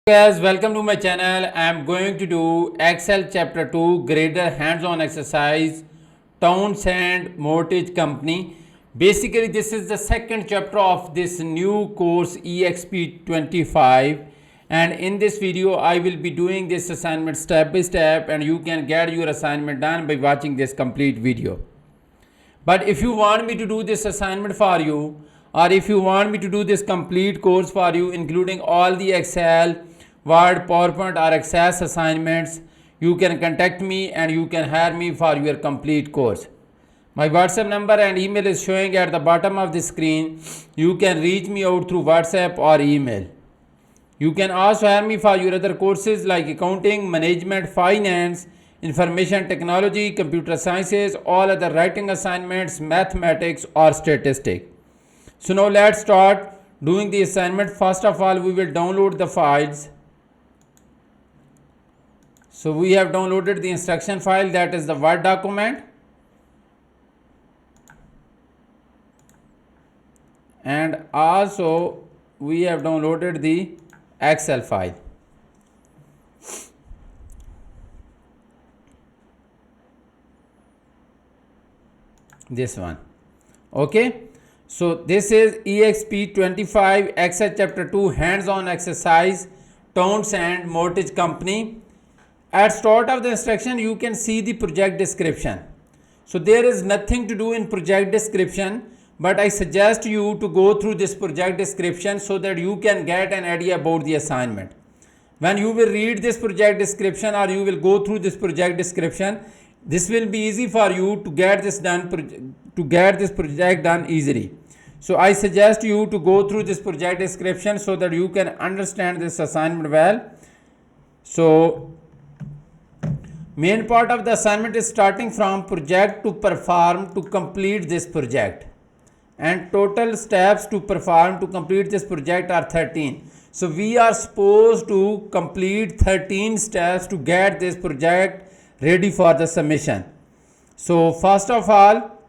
Guys, welcome to my channel. I am going to do Excel chapter 2 grader hands-on exercise Townsend Mortgage Company. Basically, this is the second chapter of this new course EXP25, and in this video I will be doing this assignment step by step, and you can get your assignment done by watching this complete video. But if you want me to do this assignment for you, or if you want me to do this complete course for you, including all the Excel, Word, PowerPoint or Access assignments, you can contact me and you can hire me for your complete course. My WhatsApp number and email is showing at the bottom of the screen. You can reach me out through WhatsApp or email. You can also hire me for your other courses like accounting, management, finance, information technology, computer sciences, all other writing assignments, mathematics or statistics. So now let's start doing the assignment. First of all, we will download the files. So we have downloaded the instruction file, that is the Word document, and also we have downloaded the Excel file. This one. Okay. So this is EXP25 Excel chapter 2 hands-on exercise Townsend Mortgage Company. At start of the instruction, you can see the project description. So there is nothing to do in project description, but I suggest you to go through this project description so that you can get an idea about the assignment. When you will read this project description or you will go through this project description, this will be easy for you to get this project done easily. So I suggest you to go through this project description so that you can understand this assignment well. So main part of the assignment is starting from project to perform to complete this project, and total steps to perform to complete this project are 13. So we are supposed to complete 13 steps to get this project ready for the submission. So first of all,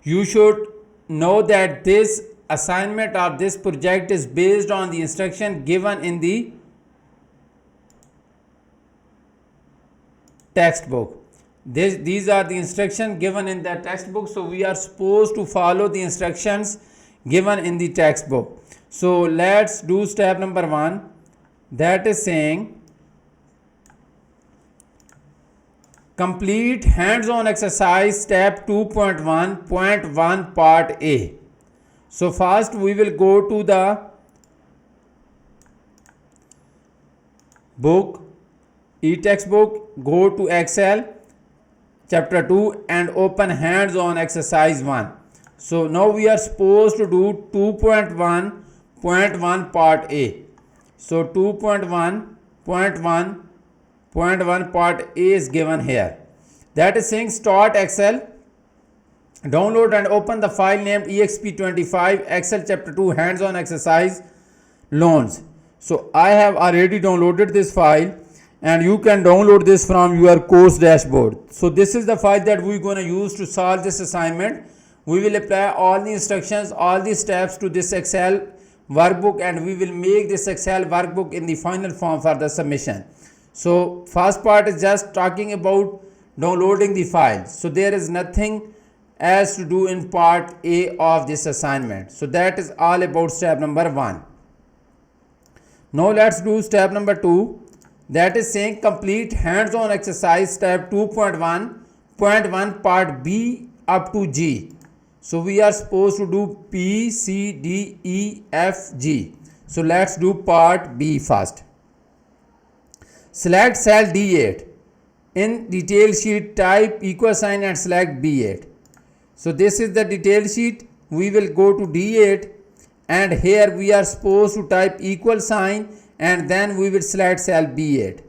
you should know that this assignment or this project is based on the instruction given in the textbook. These are the instructions given in the textbook, so we are supposed to follow the instructions given in the textbook. So let's do step number 1, that is saying complete hands-on exercise step 2.1.1 part A. So first we will go to the book, e-textbook, go to Excel chapter 2 and open hands-on exercise 1. So now we are supposed to do 2.1.1 part A. So 2.1.1.1 part A is given here. That is saying start Excel, download and open the file named EXP25 Excel chapter 2 hands-on exercise loans. So I have already downloaded this file, and you can download this from your course dashboard. So this is the file that we're going to use to solve this assignment. We will apply all the instructions, all the steps to this Excel workbook, and we will make this Excel workbook in the final form for the submission. So first part is just talking about downloading the file. So there is nothing else to do in part A of this assignment. So that is all about step number 1. Now let's do step number 2. That is saying complete hands-on exercise step 2.1.1 part B up to G. So we are supposed to do P, C, D, E, F, G. So let's do part B first. Select cell D8. In detail sheet, type equal sign and select B8. So this is the detail sheet. We will go to D8, and here we are supposed to type equal sign, and then we will select cell B8.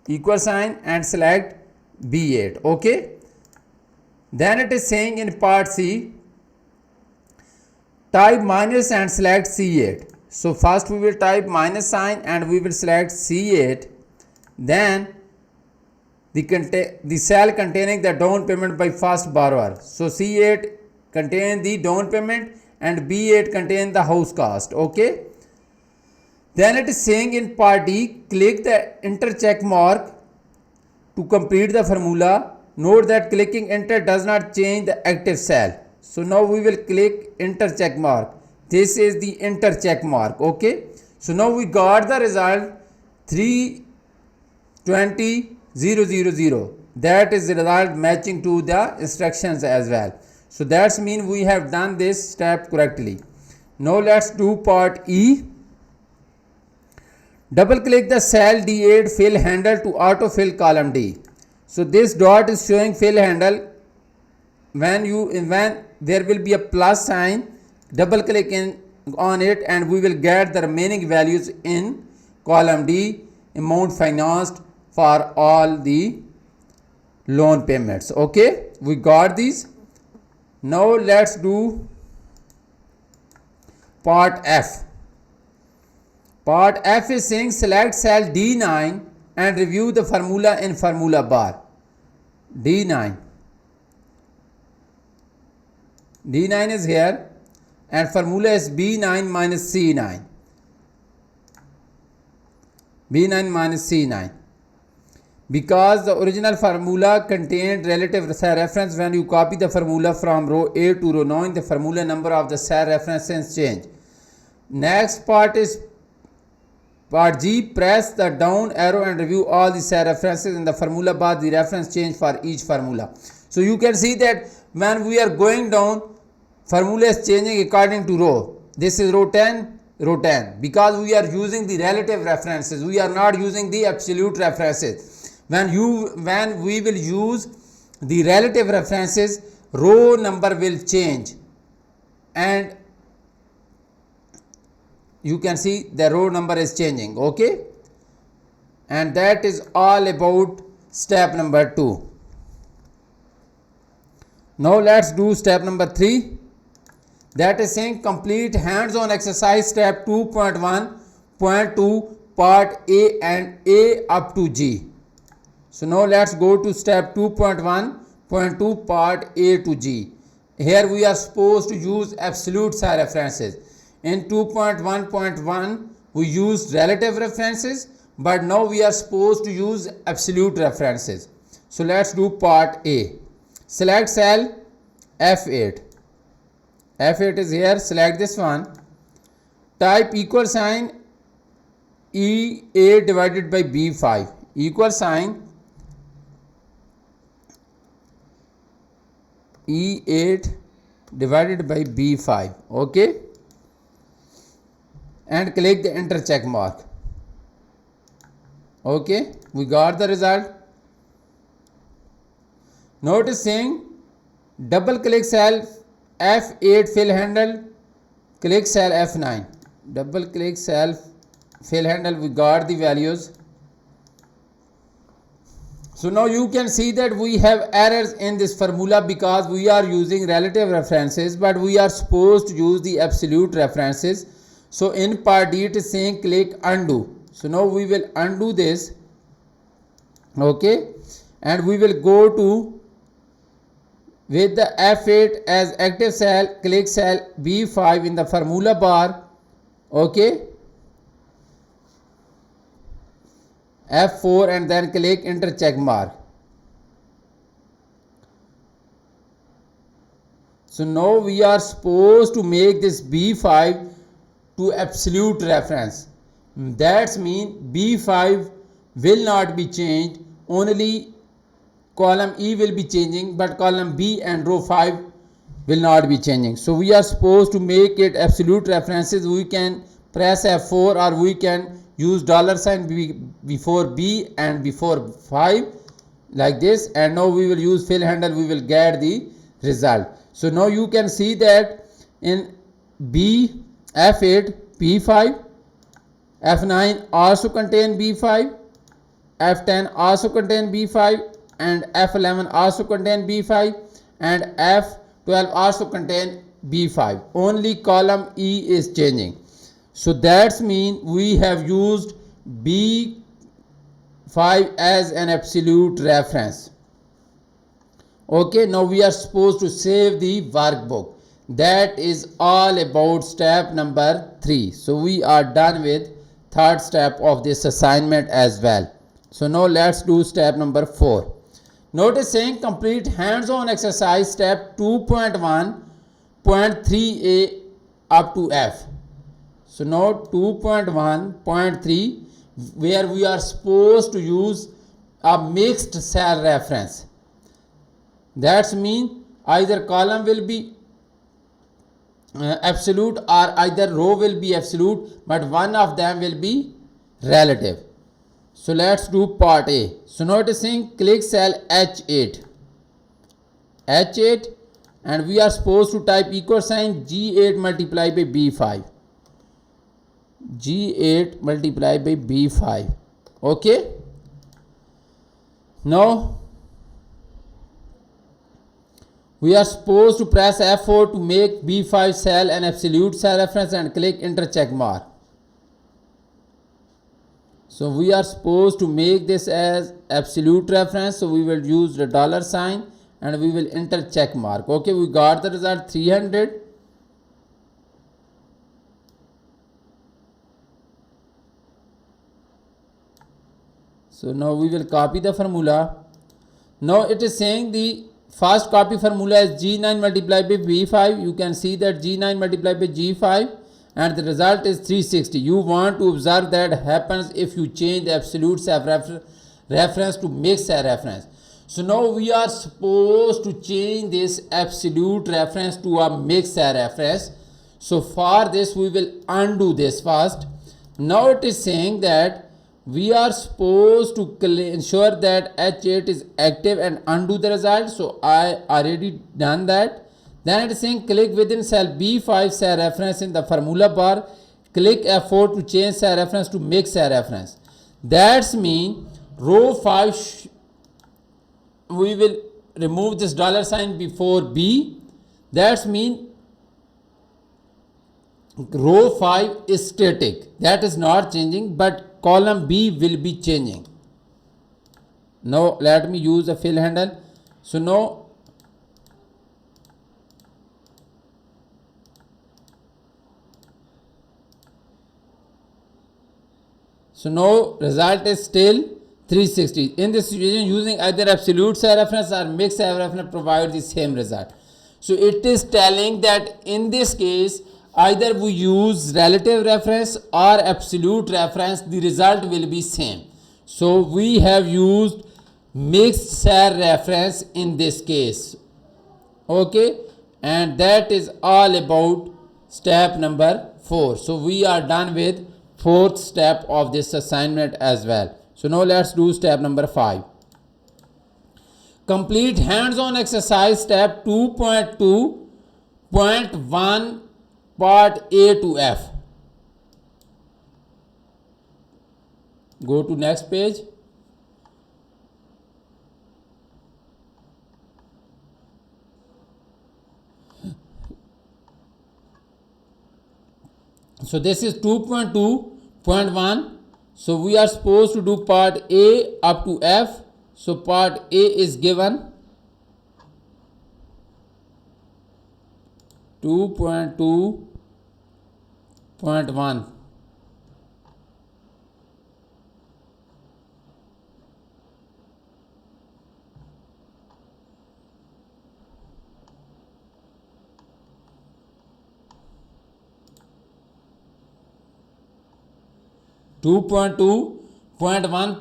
Equal sign and select B8. Okay. Then it is saying in part C, type minus and select C8. So first we will type minus sign and we will select C8. Then the cell containing the down payment by first borrower. So C8 contain the down payment and B8 contain the house cost. Okay. Then it is saying in part D, click the enter check mark to complete the formula. Note that clicking enter does not change the active cell. So now we will click enter check mark. This is the enter check mark. Okay. So now we got the result 320,000. That is the result matching to the instructions as well. So that's mean we have done this step correctly. Now let's do part E. Double click the cell D8 fill handle to auto fill column D. So this dot is showing fill handle. When there will be a plus sign, double click on it and we will get the remaining values in column D, amount financed for all the loan payments. Okay, we got these. Now let's do part F. Part F is saying select cell D9 and review the formula in formula bar. D9 is here and formula is B9 minus C9. B9 minus C9. Because the original formula contained relative cell reference, when you copy the formula from row A to row 9, the formula number of the cell references change. Next part is part G. Press the down arrow and review all the cell references in the formula bar. The reference change for each formula. So you can see that when we are going down, formula is changing according to row. This is row 10, row 10. Because we are using the relative references, we are not using the absolute references. When we will use the relative references, row number will change and you can see the row number is changing. Okay, and that is all about step number 2. Now let's do step number 3. That is saying complete hands-on exercise step 2.1.2 part A and A up to G. So now let's go to step 2.1.2 part A to G. Here we are supposed to use absolute cell references. In 2.1.1 we used relative references, but now we are supposed to use absolute references. So let's do part A. Select cell F8. F8 is here. Select this one. Type equal sign E8 divided by B5. Equal sign E8 divided by B5. Okay, and click the enter check mark. Okay, we got the result. Notice saying double click cell F8 fill handle, click cell F9. Double click cell fill handle, we got the values. So now you can see that we have errors in this formula because we are using relative references, but we are supposed to use the absolute references. So in part D it is saying click undo. So now we will undo this. Okay, and we will go to with the F8 as active cell, click cell B5 in the formula bar. Okay, F4 and then click enter check mark. So now we are supposed to make this B5 to absolute reference. That means B5 will not be changed, only column E will be changing, but column B and row 5 will not be changing. So we are supposed to make it absolute references. We can press F4 or we can use $sign before B and before 5 like this, and now we will use fill handle, we will get the result. So now you can see that in B, F8 B5, F9 also contain B5, F10 also contain B5, and F11 also contain B5, and F12 also contain B5. Only column E is changing. So that means we have used B5 as an absolute reference. Okay, now we are supposed to save the workbook. That is all about step number 3. So we are done with third step of this assignment as well. So now let's do step number 4. Notice saying complete hands-on exercise step 2.1.3a up to F. So now 2.1.3 where we are supposed to use a mixed cell reference. That means either column will be absolute or either row will be absolute, but one of them will be relative. So let's do part A. So noticing click cell H8, and we are supposed to type equal sign G8 multiplied by B5. G8 multiplied by B5. Okay. Now we are supposed to press F4 to make B5 cell an absolute cell reference and click enter check mark. So we are supposed to make this as absolute reference. So we will use the dollar sign and we will enter check mark. Okay, we got the result 300. So now we will copy the formula. Now it is saying the first copy formula is G9 multiplied by B5. You can see that G9 multiplied by G5 and the result is 360. You want to observe that happens if you change the absolute cell reference to mixed cell reference. So now we are supposed to change this absolute reference to a mixed cell reference. So for this we will undo this first. Now it is saying that we are supposed to ensure that H8 is active and undo the result. So I already done that. Then it is saying click within cell B5 cell reference in the formula bar. Click F4 to change cell reference to mixed cell reference. That's mean row 5 we will remove this dollar sign before B. That's mean row 5 is static. That is not changing, but column B will be changing. Now let me use a fill handle. So now result is still 360. In this situation, using either absolute cell reference or mixed cell reference provides the same result. So it is telling that in this case, either we use relative reference or absolute reference, the result will be same. So we have used mixed cell reference in this case. Okay, and that is all about step number 4. So we are done with fourth step of this assignment as well. So now let's do step number 5. Complete hands-on exercise step 2.2.1 part A to F. Go to next page. So this is 2.2.1. So we are supposed to do part A up to F. So part A is given 2.2.1.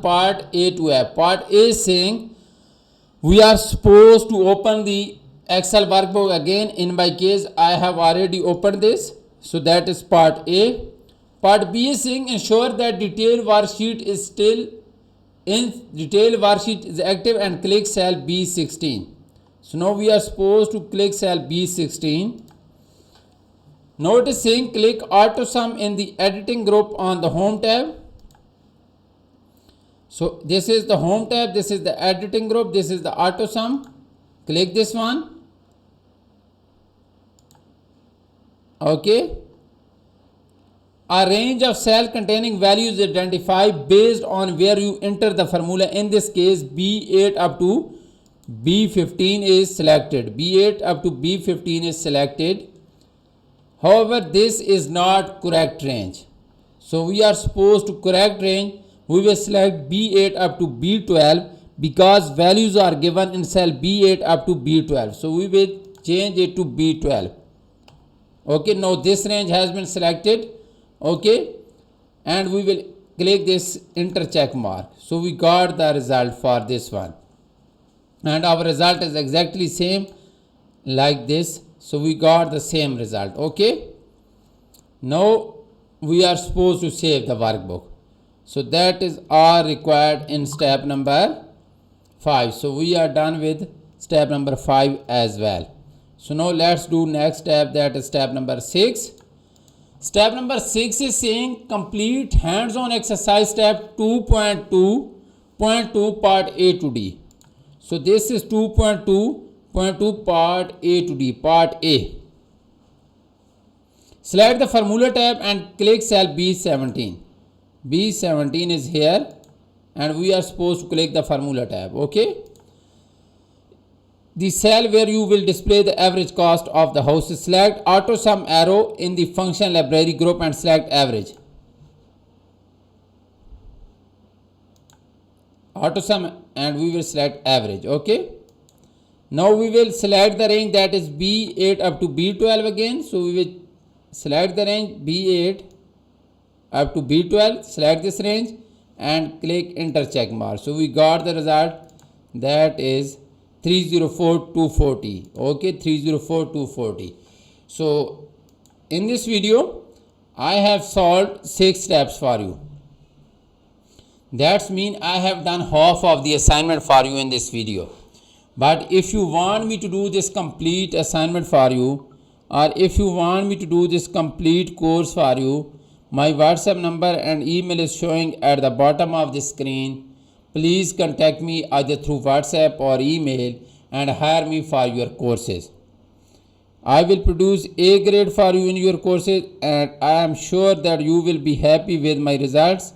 Part A to F. Part A is saying we are supposed to open the Excel workbook again. In my case, I have already opened this. So that is part A. Part B is saying ensure that detailed worksheet is still in detailed worksheet is active and click cell B16. So now we are supposed to click cell B16. Notice saying click auto sum in the editing group on the home tab. So this is the home tab, this is the editing group, this is the auto sum. Click this one. Okay. A range of cell containing values identified based on where you enter the formula. In this case, B8 up to B15 is selected. B8 up to B15 is selected. However, this is not correct range. So we are supposed to correct range. We will select B8 up to B12 because values are given in cell B8 up to B12. So we will change it to B12. Okay, now this range has been selected. Okay, and we will click this enter check mark. So we got the result for this one, and our result is exactly same like this. So we got the same result. Okay, now we are supposed to save the workbook. So that is all required in step number 5. So we are done with step number 5 as well. So now let's do next step, that is step number 6. Step number 6 is saying complete hands-on exercise step 2.2.2 part A to D. So this is 2.2.2 part A to D, part A. Select the formula tab and click cell B17. B17 is here and we are supposed to click the formula tab. Okay. The cell where you will display the average cost of the house. Select auto sum arrow in the function library group and select average. Auto sum and we will select average. Okay. Now we will select the range, that is B8 up to B12 again. So we will select the range B8 up to B12, select this range and click enter check mark. So we got the result, that is 304,240. Okay, 304,240. So in this video I have solved 6 steps for you. That means I have done half of the assignment for you in this video. But if you want me to do this complete assignment for you, or if you want me to do this complete course for you, my WhatsApp number and email is showing at the bottom of the screen. Please contact me either through WhatsApp or email and hire me for your courses. I will produce A grade for you in your courses and I am sure that you will be happy with my results.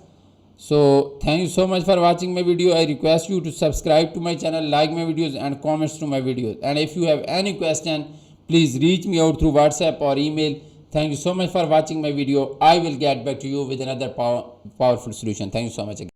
So thank you so much for watching my video. I request you to subscribe to my channel, like my videos and comments to my videos. And if you have any question, please reach me out through WhatsApp or email. Thank you so much for watching my video. I will get back to you with another powerful solution. Thank you so much again.